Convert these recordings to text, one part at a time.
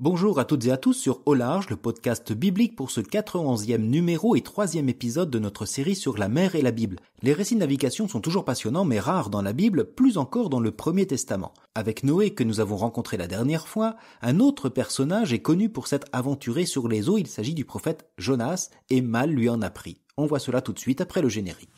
Bonjour à toutes et à tous sur Au Large, le podcast biblique pour ce 91e numéro et 3e épisode de notre série sur la mer et la Bible. Les récits de navigation sont toujours passionnants mais rares dans la Bible, plus encore dans le Premier Testament. Avec Noé que nous avons rencontré la dernière fois, un autre personnage est connu pour s'être aventuré sur les eaux, il s'agit du prophète Jonas, et mal lui en a pris. On voit cela tout de suite après le générique.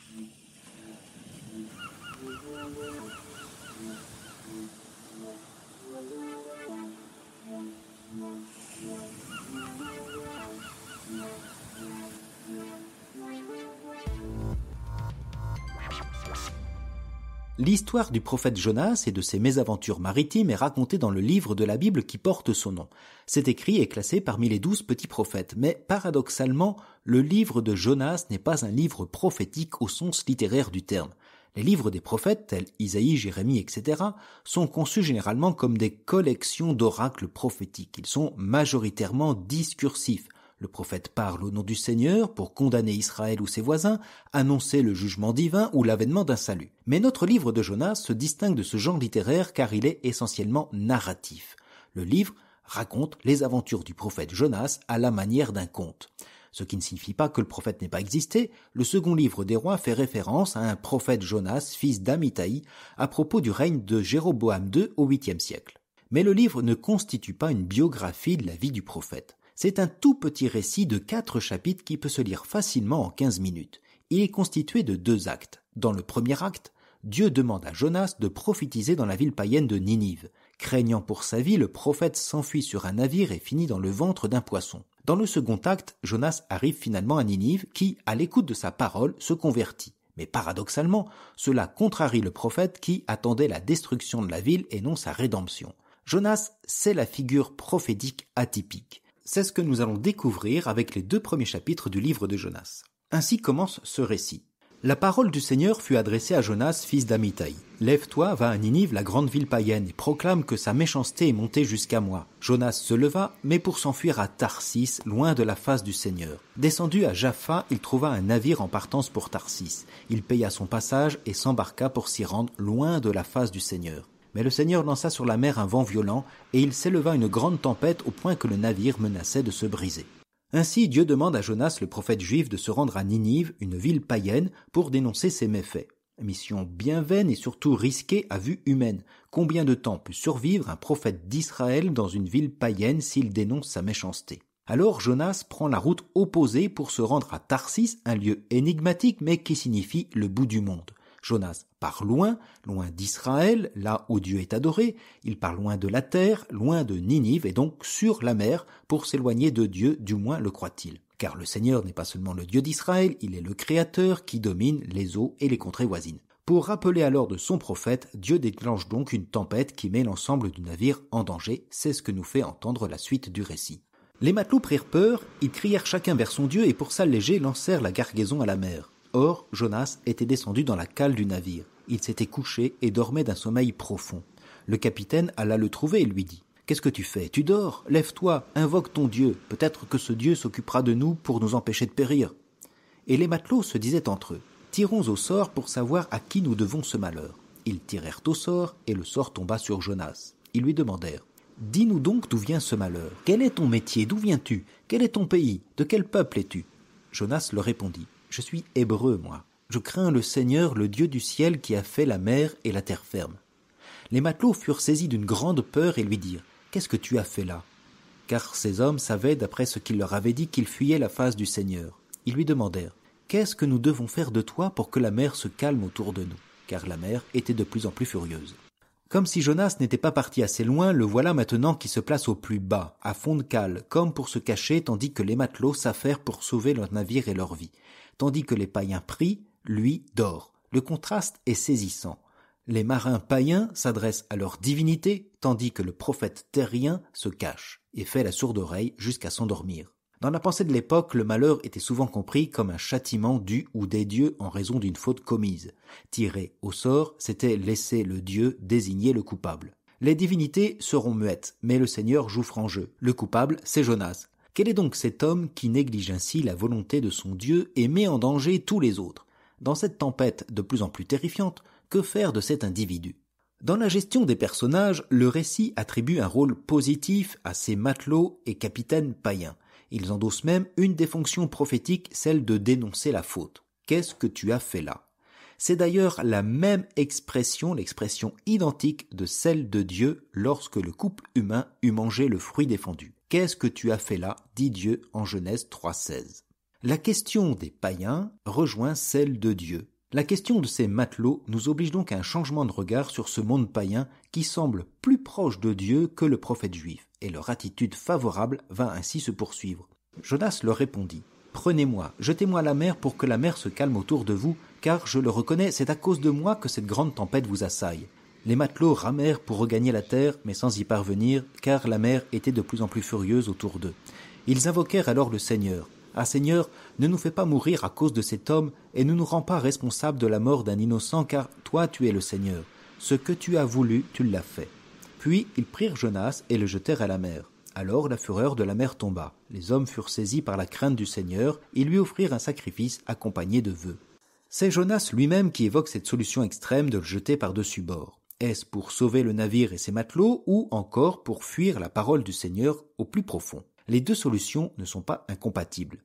L'histoire du prophète Jonas et de ses mésaventures maritimes est racontée dans le livre de la Bible qui porte son nom. Cet écrit est classé parmi les 12 petits prophètes, mais paradoxalement, le livre de Jonas n'est pas un livre prophétique au sens littéraire du terme. Les livres des prophètes, tels Isaïe, Jérémie, etc., sont conçus généralement comme des collections d'oracles prophétiques. Ils sont majoritairement discursifs. Le prophète parle au nom du Seigneur pour condamner Israël ou ses voisins, annoncer le jugement divin ou l'avènement d'un salut. Mais notre livre de Jonas se distingue de ce genre littéraire car il est essentiellement narratif. Le livre raconte les aventures du prophète Jonas à la manière d'un conte. Ce qui ne signifie pas que le prophète n'ait pas existé, le second livre des rois fait référence à un prophète Jonas, fils d'Amittai, à propos du règne de Jéroboam II au 8e siècle. Mais le livre ne constitue pas une biographie de la vie du prophète. C'est un tout petit récit de 4 chapitres qui peut se lire facilement en 15 minutes. Il est constitué de 2 actes. Dans le premier acte, Dieu demande à Jonas de prophétiser dans la ville païenne de Ninive. Craignant pour sa vie, le prophète s'enfuit sur un navire et finit dans le ventre d'un poisson. Dans le second acte, Jonas arrive finalement à Ninive qui, à l'écoute de sa parole, se convertit. Mais paradoxalement, cela contrarie le prophète qui attendait la destruction de la ville et non sa rédemption. Jonas, c'est la figure prophétique atypique. C'est ce que nous allons découvrir avec les 2 premiers chapitres du livre de Jonas. Ainsi commence ce récit. La parole du Seigneur fut adressée à Jonas, fils d'Amittai. « Lève-toi, va à Ninive, la grande ville païenne, et proclame que sa méchanceté est montée jusqu'à moi. » Jonas se leva, mais pour s'enfuir à Tarsis, loin de la face du Seigneur. Descendu à Jaffa, il trouva un navire en partance pour Tarsis. Il paya son passage et s'embarqua pour s'y rendre, loin de la face du Seigneur. Mais le Seigneur lança sur la mer un vent violent, et il s'éleva une grande tempête au point que le navire menaçait de se briser. Ainsi Dieu demande à Jonas, le prophète juif, de se rendre à Ninive, une ville païenne, pour dénoncer ses méfaits. Mission bien vaine et surtout risquée à vue humaine. Combien de temps peut survivre un prophète d'Israël dans une ville païenne s'il dénonce sa méchanceté ? Alors Jonas prend la route opposée pour se rendre à Tarsis, un lieu énigmatique mais qui signifie le bout du monde. Jonas part loin d'Israël, là où Dieu est adoré, il part loin de la terre, loin de Ninive et donc sur la mer pour s'éloigner de Dieu, du moins le croit-il. Car le Seigneur n'est pas seulement le Dieu d'Israël, il est le Créateur qui domine les eaux et les contrées voisines. Pour rappeler alors de son prophète, Dieu déclenche donc une tempête qui met l'ensemble du navire en danger, c'est ce que nous fait entendre la suite du récit. Les matelots prirent peur, ils crièrent chacun vers son Dieu et pour s'alléger lancèrent la cargaison à la mer. Or, Jonas était descendu dans la cale du navire. Il s'était couché et dormait d'un sommeil profond. Le capitaine alla le trouver et lui dit « Qu'est-ce que tu fais ? Tu dors ? Lève-toi, invoque ton Dieu. Peut-être que ce Dieu s'occupera de nous pour nous empêcher de périr. » Et les matelots se disaient entre eux « Tirons au sort pour savoir à qui nous devons ce malheur. » Ils tirèrent au sort et le sort tomba sur Jonas. Ils lui demandèrent « Dis-nous donc d'où vient ce malheur. Quel est ton métier ? D'où viens-tu ? Quel est ton pays ? De quel peuple es-tu » Jonas leur répondit « Je suis hébreu, moi. Je crains le Seigneur, le Dieu du ciel qui a fait la mer et la terre ferme. » Les matelots furent saisis d'une grande peur et lui dirent « Qu'est-ce que tu as fait là ?» Car ces hommes savaient, d'après ce qu'il leur avait dit, qu'ils fuyaient la face du Seigneur. Ils lui demandèrent « Qu'est-ce que nous devons faire de toi pour que la mer se calme autour de nous ?» Car la mer était de plus en plus furieuse. Comme si Jonas n'était pas parti assez loin, le voilà maintenant qui se place au plus bas, à fond de cale, comme pour se cacher, tandis que les matelots s'affairent pour sauver leur navire et leur vie. Tandis que les païens prient, lui dort. Le contraste est saisissant. Les marins païens s'adressent à leur divinité, tandis que le prophète terrien se cache et fait la sourde oreille jusqu'à s'endormir. Dans la pensée de l'époque, le malheur était souvent compris comme un châtiment dû ou des dieux en raison d'une faute commise. Tirer au sort, c'était laisser le Dieu désigner le coupable. Les divinités seront muettes, mais le Seigneur joue franc jeu. Le coupable, c'est Jonas. Quel est donc cet homme qui néglige ainsi la volonté de son Dieu et met en danger tous les autres ? Dans cette tempête de plus en plus terrifiante, que faire de cet individu ? Dans la gestion des personnages, le récit attribue un rôle positif à ces matelots et capitaines païens. Ils endossent même une des fonctions prophétiques, celle de dénoncer la faute. Qu'est-ce que tu as fait là? C'est d'ailleurs la même expression, l'expression identique de celle de Dieu lorsque le couple humain eut mangé le fruit défendu. Qu'est-ce que tu as fait là? Dit Dieu en Genèse 3,16. La question des païens rejoint celle de Dieu. La question de ces matelots nous oblige donc à un changement de regard sur ce monde païen qui semble plus proche de Dieu que le prophète juif, et leur attitude favorable va ainsi se poursuivre. Jonas leur répondit: « Prenez-moi, jetez-moi à la mer pour que la mer se calme autour de vous, car je le reconnais, c'est à cause de moi que cette grande tempête vous assaille. » Les matelots ramèrent pour regagner la terre, mais sans y parvenir, car la mer était de plus en plus furieuse autour d'eux. Ils invoquèrent alors le Seigneur. « Ah Seigneur, ne nous fais pas mourir à cause de cet homme, et ne nous rends pas responsables de la mort d'un innocent, car toi tu es le Seigneur. Ce que tu as voulu, tu l'as fait. » Puis ils prirent Jonas et le jetèrent à la mer. Alors la fureur de la mer tomba. Les hommes furent saisis par la crainte du Seigneur, et lui offrirent un sacrifice accompagné de vœux. C'est Jonas lui-même qui évoque cette solution extrême de le jeter par-dessus bord. Est-ce pour sauver le navire et ses matelots, ou encore pour fuir la parole du Seigneur au plus profond? Les deux solutions ne sont pas incompatibles.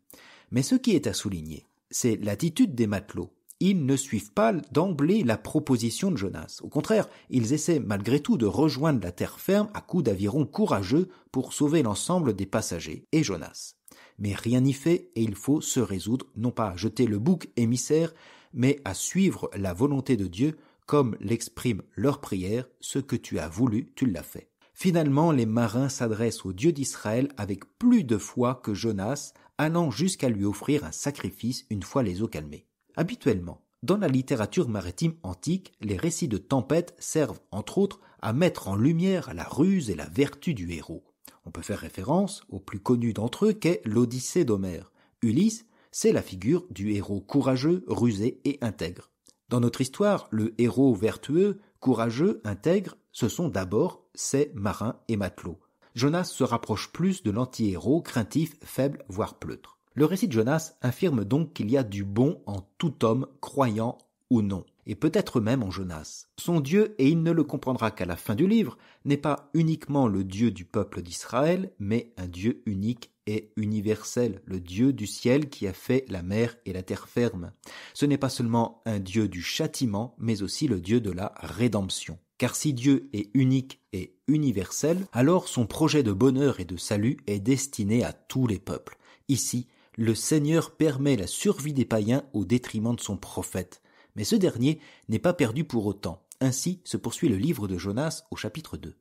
Mais ce qui est à souligner, c'est l'attitude des matelots. Ils ne suivent pas d'emblée la proposition de Jonas. Au contraire, ils essaient malgré tout de rejoindre la terre ferme à coups d'aviron courageux pour sauver l'ensemble des passagers et Jonas. Mais rien n'y fait et il faut se résoudre non pas à jeter le bouc émissaire, mais à suivre la volonté de Dieu comme l'exprime leur prière, « Ce que tu as voulu, tu l'as fait ». Finalement, les marins s'adressent au Dieu d'Israël avec plus de foi que Jonas, allant jusqu'à lui offrir un sacrifice une fois les eaux calmées. Habituellement, dans la littérature maritime antique, les récits de tempêtes servent, entre autres, à mettre en lumière la ruse et la vertu du héros. On peut faire référence au plus connu d'entre eux qu'est l'Odyssée d'Homère. Ulysse, c'est la figure du héros courageux, rusé et intègre. Dans notre histoire, le héros vertueux, courageux, intègre, ce sont d'abord ces marins et matelots. Jonas se rapproche plus de l'anti-héros, craintif, faible, voire pleutre. Le récit de Jonas affirme donc qu'il y a du bon en tout homme, croyant ou non, et peut-être même en Jonas. Son Dieu, et il ne le comprendra qu'à la fin du livre, n'est pas uniquement le Dieu du peuple d'Israël, mais un Dieu unique et universel, le Dieu du ciel qui a fait la mer et la terre ferme. Ce n'est pas seulement un Dieu du châtiment, mais aussi le Dieu de la rédemption. Car si Dieu est unique et universel, alors son projet de bonheur et de salut est destiné à tous les peuples. Ici, le Seigneur permet la survie des païens au détriment de son prophète. Mais ce dernier n'est pas perdu pour autant. Ainsi se poursuit le livre de Jonas au chapitre 2.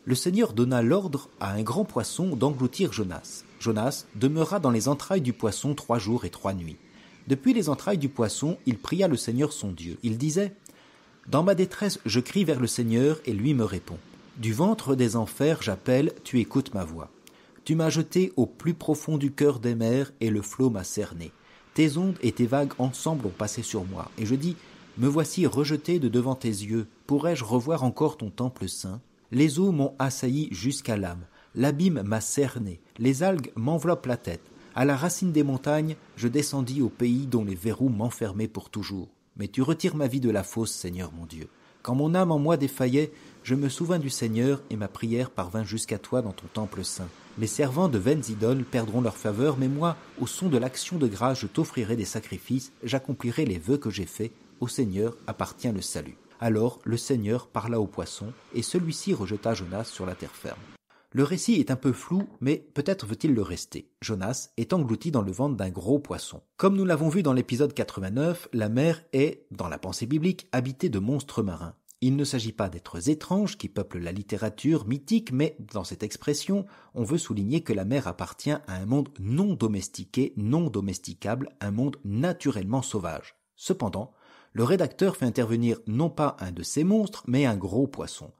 Le Seigneur donna l'ordre à un grand poisson d'engloutir Jonas. Jonas demeura dans les entrailles du poisson 3 jours et 3 nuits. Depuis les entrailles du poisson, il pria le Seigneur son Dieu. Il disait: « Dans ma détresse, je crie vers le Seigneur et lui me répond. Du ventre des enfers, j'appelle, tu écoutes ma voix. Tu m'as jeté au plus profond du cœur des mers et le flot m'a cerné. Tes ondes et tes vagues ensemble ont passé sur moi. Et je dis, me voici rejeté de devant tes yeux. Pourrais-je revoir encore ton temple saint? Les eaux m'ont assailli jusqu'à l'âme. L'abîme m'a cerné. Les algues m'enveloppent la tête. À la racine des montagnes, je descendis au pays dont les verrous m'enfermaient pour toujours. Mais tu retires ma vie de la fosse, Seigneur mon Dieu. Quand mon âme en moi défaillait, je me souvins du Seigneur et ma prière parvint jusqu'à toi dans ton temple saint. Les servants de vaines idoles perdront leur faveur, mais moi, au son de l'action de grâce, je t'offrirai des sacrifices, j'accomplirai les vœux que j'ai faits. Au Seigneur appartient le salut. Alors le Seigneur parla au poisson, et celui-ci rejeta Jonas sur la terre ferme. Le récit est un peu flou, mais peut-être veut-il le rester. Jonas est englouti dans le ventre d'un gros poisson. Comme nous l'avons vu dans l'épisode 89, la mer est, dans la pensée biblique, habitée de monstres marins. Il ne s'agit pas d'êtres étranges qui peuplent la littérature mythique, mais dans cette expression, on veut souligner que la mer appartient à un monde non domestiqué, non domesticable, un monde naturellement sauvage. Cependant, le rédacteur fait intervenir non pas un de ces monstres, mais un gros poisson.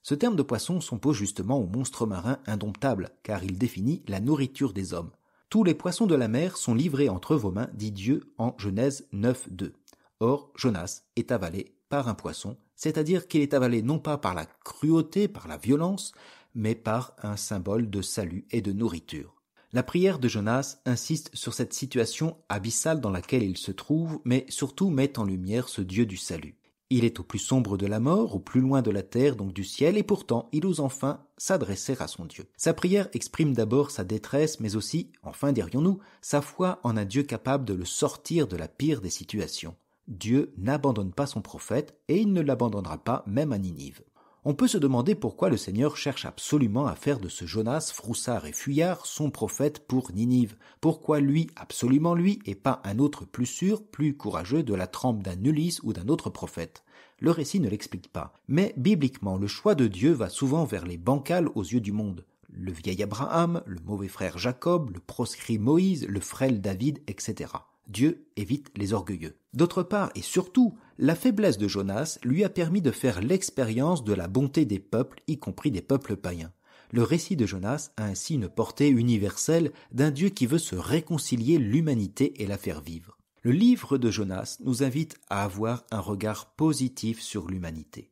Ce terme de poisson s'oppose justement au monstre marin indomptable, car il définit la nourriture des hommes. Tous les poissons de la mer sont livrés entre vos mains, dit Dieu en Genèse 9:2. Or, Jonas est avalé par un poisson, c'est-à-dire qu'il est avalé non pas par la cruauté, par la violence, mais par un symbole de salut et de nourriture. La prière de Jonas insiste sur cette situation abyssale dans laquelle il se trouve, mais surtout met en lumière ce Dieu du salut. Il est au plus sombre de la mort, au plus loin de la terre, donc du ciel, et pourtant il ose enfin s'adresser à son Dieu. Sa prière exprime d'abord sa détresse, mais aussi, enfin dirions-nous, sa foi en un Dieu capable de le sortir de la pire des situations. Dieu n'abandonne pas son prophète, et il ne l'abandonnera pas même à Ninive. On peut se demander pourquoi le Seigneur cherche absolument à faire de ce Jonas, froussard et fuyard, son prophète pour Ninive. Pourquoi lui, absolument lui, et pas un autre plus sûr, plus courageux de la trempe d'un Ulysse ou d'un autre prophète? Le récit ne l'explique pas. Mais bibliquement, le choix de Dieu va souvent vers les bancals aux yeux du monde. Le vieil Abraham, le mauvais frère Jacob, le proscrit Moïse, le frêle David, etc. Dieu évite les orgueilleux. D'autre part, et surtout, la faiblesse de Jonas lui a permis de faire l'expérience de la bonté des peuples, y compris des peuples païens. Le récit de Jonas a ainsi une portée universelle d'un Dieu qui veut se réconcilier l'humanité et la faire vivre. Le livre de Jonas nous invite à avoir un regard positif sur l'humanité.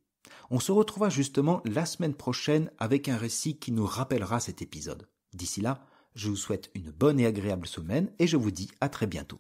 On se retrouvera justement la semaine prochaine avec un récit qui nous rappellera cet épisode. D'ici là, je vous souhaite une bonne et agréable semaine et je vous dis à très bientôt.